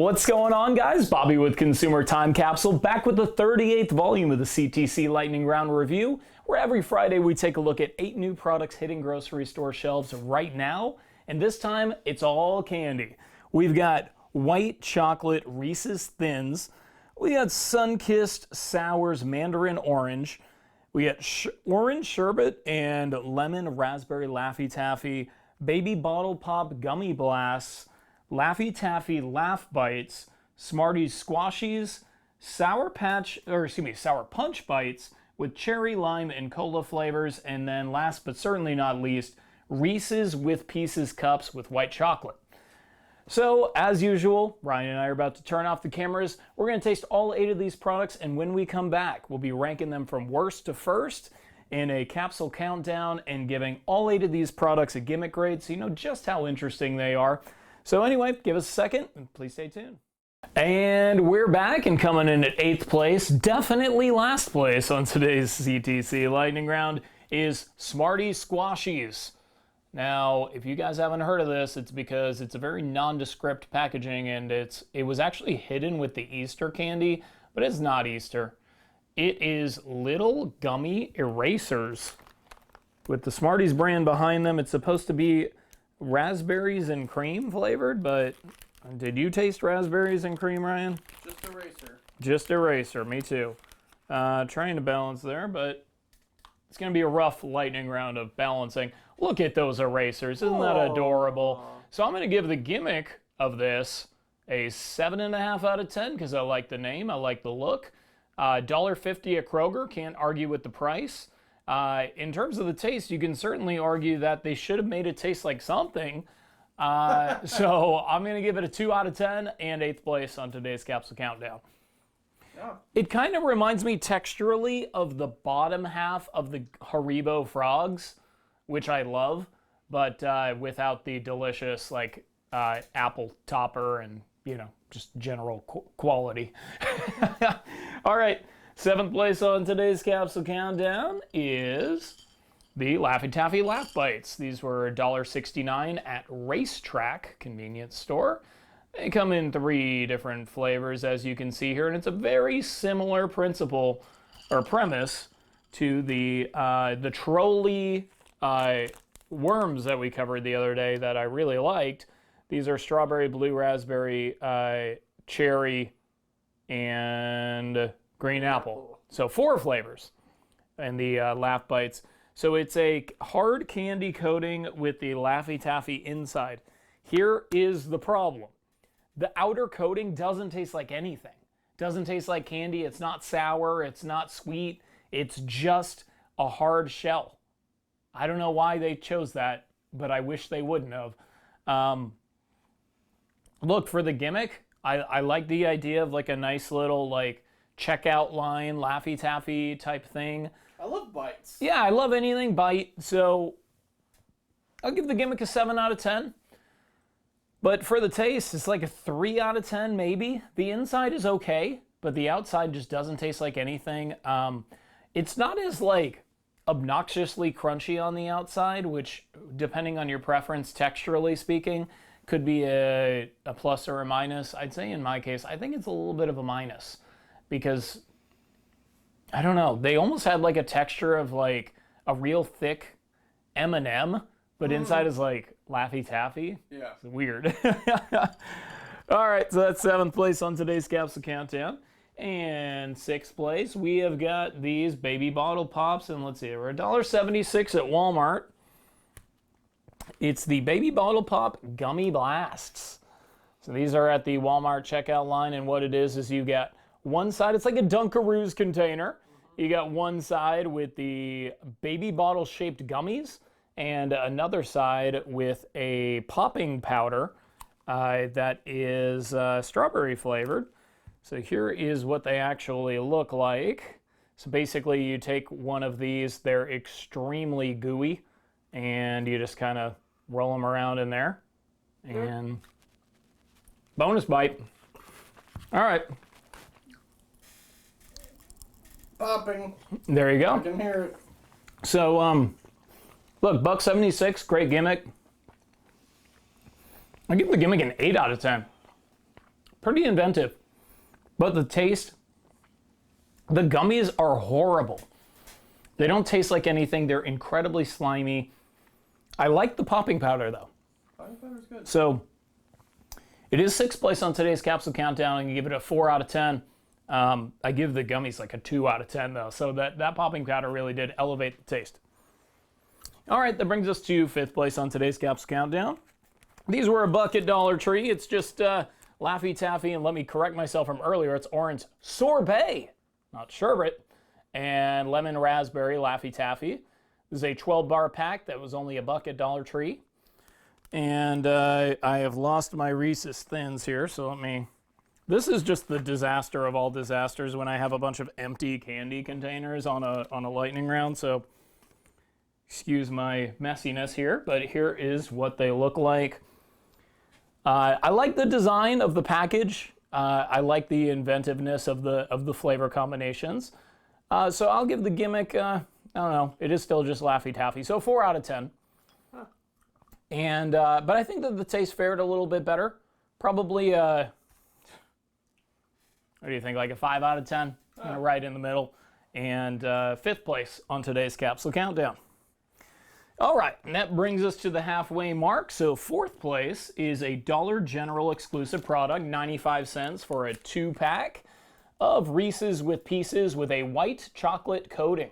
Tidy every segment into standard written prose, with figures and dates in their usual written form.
What's going on, guys? Bobby with Consumer Time Capsule, back with the 38th volume of the CTC Lightning Round Review, where every Friday we take a look at 8 new products hitting grocery store shelves right now, and this time it's all candy. We've got white chocolate Reese's Thins, we got Sunkist Sours Mandarin Orange, we got Orange Sherbet and Lemon Raspberry Laffy Taffy, Baby Bottle Pop Gummy Blasts, Laffy Taffy Laff Bites, Smarties Squashies, Sour Punch Bites with cherry, lime, and cola flavors, and then last but certainly not least, Reese's with Pieces cups with white chocolate. So, as usual, Ryan and I are about to turn off the cameras. We're going to taste all 8 of these products, and when we come back, we'll be ranking them from worst to first in a capsule countdown and giving all 8 of these products a Gimmick Grade so you know just how interesting they are. So anyway, give us a second and please stay tuned. And we're back, and coming in at 8th place, definitely last place on today's CTC Lightning Round, is Smarties Squashies. Now, if you guys haven't heard of this, it's because it's a very nondescript packaging, and it was actually hidden with the Easter candy, but it's not Easter. It is little gummy erasers with the Smarties brand behind them. It's supposed to be raspberries and cream flavored, but did you taste raspberries and cream, Ryan? Just eraser. Just eraser, me too. Trying to balance there, but it's going to be a rough lightning round of balancing. Look at those erasers, isn't that adorable? So I'm going to give the gimmick of this a 7.5 out of 10 because I like the name, I like the look. $1.50 at Kroger, can't argue with the price. In terms of the taste, you can certainly argue that they should have made it taste like something. So I'm going to give it a 2 out of 10 and 8th place on today's Capsule Countdown. Yeah. It kind of reminds me texturally of the bottom half of the Haribo frogs, which I love, but without the delicious apple topper and, you know, just general quality. All right. 7th place on today's Capsule Countdown is the Laffy Taffy Laff Bites. These were $1.69 at RaceTrac convenience store. They come in 3 different flavors, as you can see here, and it's a very similar principle or premise to the trolley worms that we covered the other day that I really liked. These are strawberry, blue raspberry, cherry, and green apple. So 4 flavors in the Laff Bites. So it's a hard candy coating with the Laffy Taffy inside. Here is the problem. The outer coating doesn't taste like anything. Doesn't taste like candy. It's not sour. It's not sweet. It's just a hard shell. I don't know why they chose that, but I wish they wouldn't have. Look, for the gimmick, I like the idea of like a nice little checkout line, Laffy Taffy type thing. I love bites. Yeah, I love anything bite, so I'll give the gimmick a 7 out of 10. But for the taste, it's like a 3 out of 10 maybe. The inside is okay, but the outside just doesn't taste like anything. It's not as obnoxiously crunchy on the outside, which, depending on your preference, texturally speaking, could be a plus or a minus. I'd say in my case, I think it's a little bit of a minus. Because, I don't know, they almost had a texture of a real thick M&M, but inside is Laffy Taffy. Yeah. It's weird. All right, so that's 7th place on today's Capsule Countdown. And 6th place, we have got these Baby Bottle Pops, and let's see, we're $1.76 at Walmart. It's the Baby Bottle Pop Gummy Blasts. So these are at the Walmart checkout line, and what it is you get one side, it's like a Dunkaroos container. You got one side with the baby bottle shaped gummies and another side with a popping powder that is strawberry flavored. So here is what they actually look like. So basically you take one of these, they're extremely gooey, and you just kind of roll them around in there. And bonus bite. All right. Popping. There you go. I can hear it. So, look, $1.76, great gimmick. I give the gimmick an 8 out of 10. Pretty inventive. But the taste, the gummies are horrible. They don't taste like anything. They're incredibly slimy. I like the popping powder though. Popping powder's good. So it is 6th place on today's Capsule Countdown, and you give it a 4 out of 10. I give the gummies like a 2 out of 10 though. So that popping powder really did elevate the taste. All right, that brings us to 5th place on today's Capsule Countdown. These were a buck at Dollar Tree. It's just Laffy Taffy, and let me correct myself from earlier. It's orange sorbet, not sherbet, and lemon raspberry Laffy Taffy. This is a 12-bar pack that was only a buck at Dollar Tree. And I have lost my Reese's Thins here, so let me... This is just the disaster of all disasters when I have a bunch of empty candy containers on a lightning round, so excuse my messiness here, but here is what they look like. I like the design of the package. I like the inventiveness of the flavor combinations. So I'll give the Gimmick, I don't know, it is still just Laffy Taffy, so 4 out of 10. Huh. And but I think that the taste fared a little bit better. Probably, what do you think, like a 5 out of 10? Right in the middle. And 5th place on today's Capsule Countdown. All right, and that brings us to the halfway mark. So 4th place is a Dollar General exclusive product, 95 cents for a 2-pack of Reese's with Pieces with a white chocolate coating.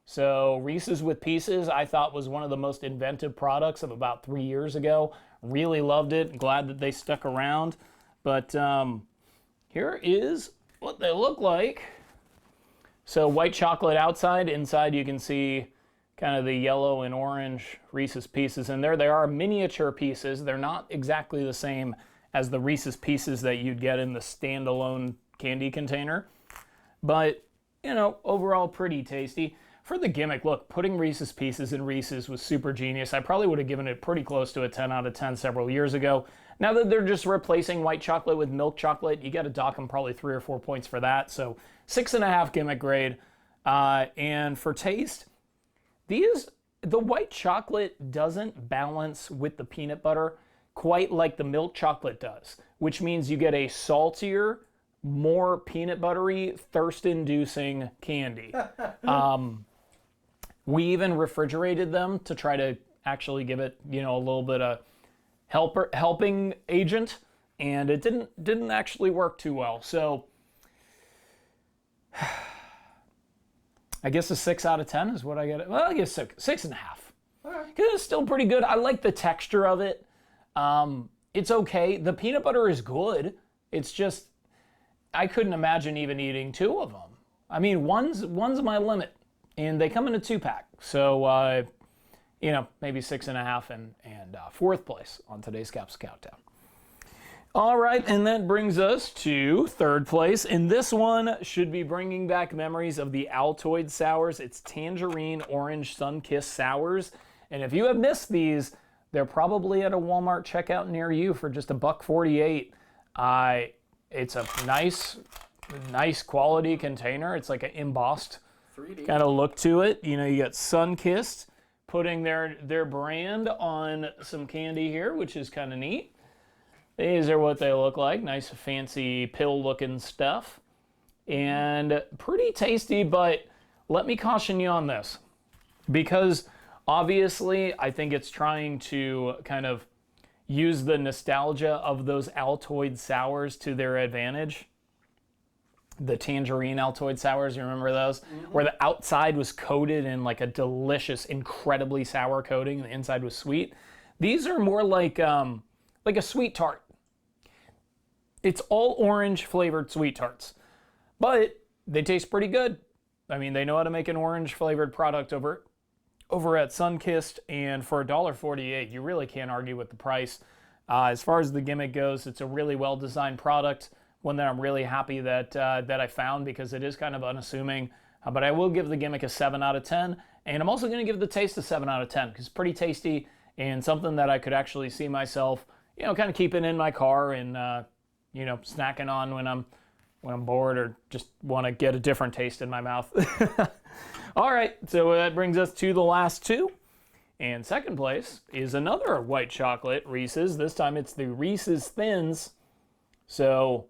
So Reese's with Pieces I thought was one of the most inventive products of about 3 years ago. Really loved it. Glad that they stuck around. But here is what they look like. So white chocolate outside. Inside you can see kind of the yellow and orange Reese's Pieces in there. They are miniature pieces. They're not exactly the same as the Reese's Pieces that you'd get in the standalone candy container. But, you know, overall pretty tasty. For the gimmick, look, putting Reese's Pieces in Reese's was super genius. I probably would have given it pretty close to a 10 out of 10 several years ago. Now that they're just replacing white chocolate with milk chocolate, you got to dock them probably 3 or 4 points for that. So 6.5 gimmick grade. And for taste, the white chocolate doesn't balance with the peanut butter quite like the milk chocolate does, which means you get a saltier, more peanut buttery, thirst-inducing candy. We even refrigerated them to try to actually give it, you know, a little bit of helping agent, and it didn't actually work too well. So I guess a 6 out of 10 is what I get. Well, I guess 6.5. Because it's still pretty good. I like the texture of it. It's okay. The peanut butter is good. It's just, I couldn't imagine even eating 2 of them. I mean, one's my limit, and they come in a 2-pack. So, you know, maybe 6.5 and 4th place on today's Capsule Countdown. All right, and that brings us to 3rd place, and this one should be bringing back memories of the Altoid Sours. It's Tangerine Orange Sunkist Sours, and if you have missed these, they're probably at a Walmart checkout near you for just $1.48. It's a nice quality container. It's like an embossed 3D kind of look to it. You know, you got Sunkist putting their brand on some candy here, which is kind of neat. These are what they look like. Nice fancy pill looking stuff. And pretty tasty, but let me caution you on this. Because obviously I think it's trying to kind of use the nostalgia of those Altoid Sours to their advantage. The Tangerine Altoid Sours, you remember those? Mm-hmm. Where the outside was coated in like a delicious, incredibly sour coating, and the inside was sweet. These are more like a sweet tart. It's all orange flavored sweet tarts, but they taste pretty good. I mean, they know how to make an orange flavored product over at Sunkist, and for $1.48, you really can't argue with the price. As far as the gimmick goes, it's a really well designed product, one that I'm really happy that I found because it is kind of unassuming. But I will give the gimmick a 7 out of 10, and I'm also going to give the taste a 7 out of 10 because it's pretty tasty and something that I could actually see myself, you know, kind of keeping in my car and you know, snacking on when I'm bored or just want to get a different taste in my mouth. All right, so that brings us to the last 2. And 2nd place is another white chocolate Reese's. This time it's the Reese's Thins So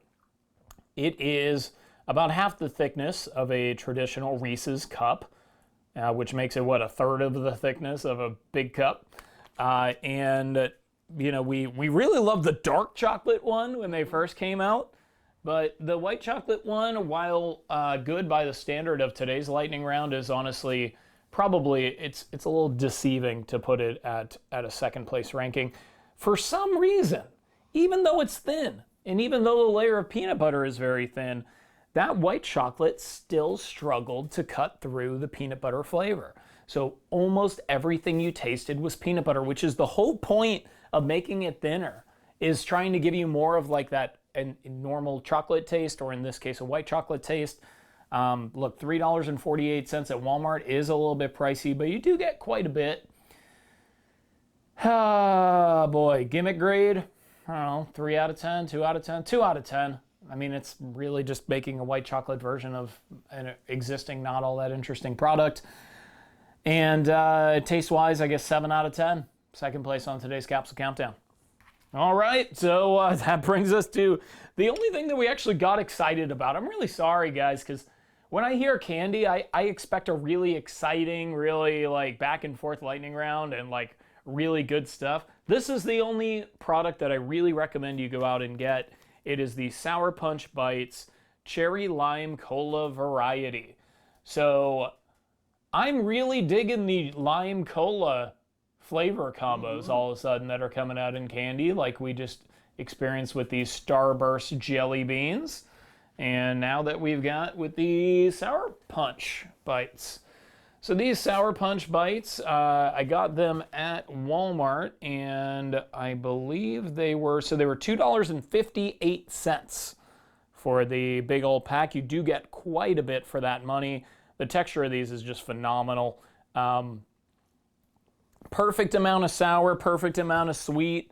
it is about half the thickness of a traditional Reese's cup, which makes it, what, a third of the thickness of a big cup. And, you know, we really loved the dark chocolate one when they first came out. But the white chocolate one, while good by the standard of today's lightning round, is honestly probably, it's a little deceiving to put it at a second place ranking. For some reason, even though it's thin, and even though the layer of peanut butter is very thin, that white chocolate still struggled to cut through the peanut butter flavor. So almost everything you tasted was peanut butter, which is the whole point of making it thinner, is trying to give you more of like that normal chocolate taste, or in this case, a white chocolate taste. Look, $3.48 at Walmart is a little bit pricey, but you do get quite a bit. Ah, boy, Gimmick Grade, I don't know, 3 out of 10, 2 out of 10, 2 out of 10. I mean, it's really just making a white chocolate version of an existing, not all that interesting product. And taste-wise, I guess 7 out of 10. Second place on today's Capsule Countdown. All right, so that brings us to the only thing that we actually got excited about. I'm really sorry, guys, because when I hear candy, I expect a really exciting, really like back and forth lightning round and like really good stuff. This is the only product that I really recommend you go out and get. It is the Sour Punch Bites Cherry Lime Cola variety. So I'm really digging the lime cola flavor combos all of a sudden that are coming out in candy, like we just experienced with these Starburst jelly beans, and now that we've got with the Sour Punch Bites. So these Sour Punch Bites, I got them at Walmart, and I believe they were $2.58 for the big old pack. You do get quite a bit for that money. The texture of these is just phenomenal. Perfect amount of sour, perfect amount of sweet.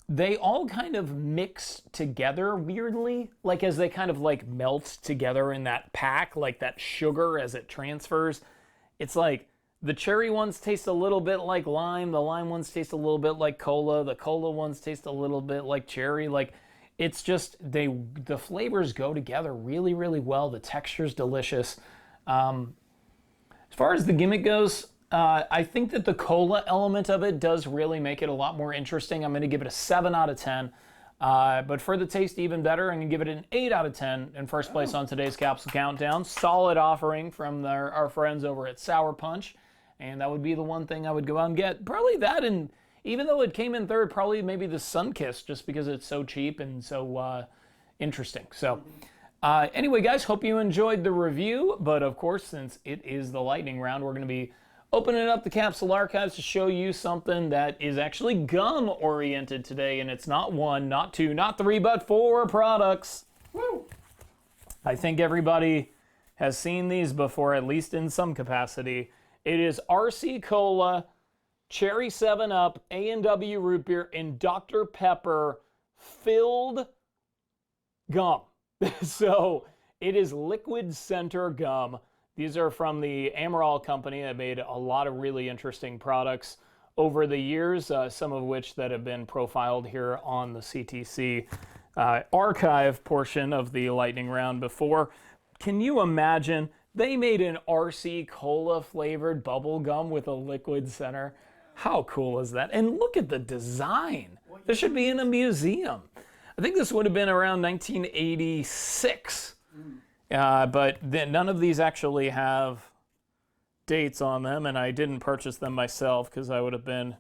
They all kind of mix together weirdly, like as they kind of like melt together in that pack, like that sugar as it transfers. It's like the cherry ones taste a little bit like lime, the lime ones taste a little bit like cola, the cola ones taste a little bit like cherry. Like it's just, the flavors go together really, really well. The texture's delicious. As far as the gimmick goes, I think that the cola element of it does really make it a lot more interesting. I'm going to give it a 7 out of 10. But for the taste, even better, I'm going to give it an 8 out of 10 in first place on today's Capsule Countdown. Solid offering from our friends over at Sour Punch. And that would be the one thing I would go out and get. Probably that, and even though it came in third, probably maybe the Sunkist, just because it's so cheap and so interesting. So anyway, guys, hope you enjoyed the review. But of course, since it is the lightning round, we're going to be opening up the capsule archives to show you something that is actually gum oriented today, and it's not 1, not 2, not 3, but 4 products. Woo! I think everybody has seen these before, at least in some capacity. It is RC Cola, Cherry 7-Up, A&W Root Beer, and Dr. Pepper filled gum. So it is liquid center gum. These are from the Amaral company that made a lot of really interesting products over the years, some of which that have been profiled here on the CTC archive portion of the lightning round before. Can you imagine? They made an RC Cola flavored bubble gum with a liquid center. How cool is that? And look at the design. This should be in a museum. I think this would have been around 1986. But none of these actually have dates on them, and I didn't purchase them myself because I would have been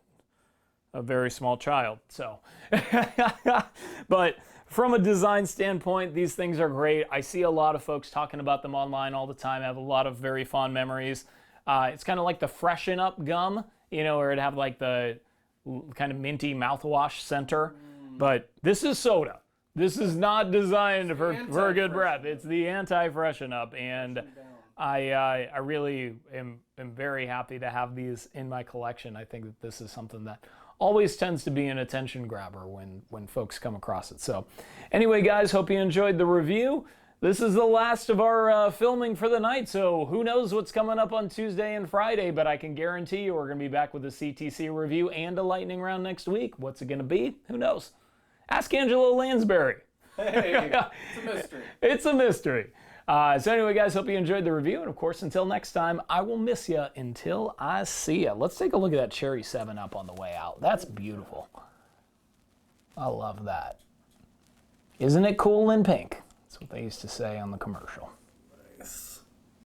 a very small child. So, but from a design standpoint, these things are great. I see a lot of folks talking about them online all the time. I have a lot of very fond memories. It's kind of like the Freshen Up gum, you know, where it'd have like the kind of minty mouthwash center. But this is soda. This is not designed for a good breath. It's the anti-Freshen Up, and I really am very happy to have these in my collection. I think that this is something that always tends to be an attention grabber when folks come across it. So anyway, guys, hope you enjoyed the review. This is the last of our filming for the night, so who knows what's coming up on Tuesday and Friday, but I can guarantee you we're going to be back with a CTC review and a lightning round next week. What's it going to be? Who knows? Ask Angela Lansbury. Hey, it's a mystery. It's a mystery. So anyway, guys, hope you enjoyed the review. And of course, until next time, I will miss you until I see you. Let's take a look at that cherry 7-Up on the way out. That's beautiful. I love that. Isn't it cool in pink? That's what they used to say on the commercial.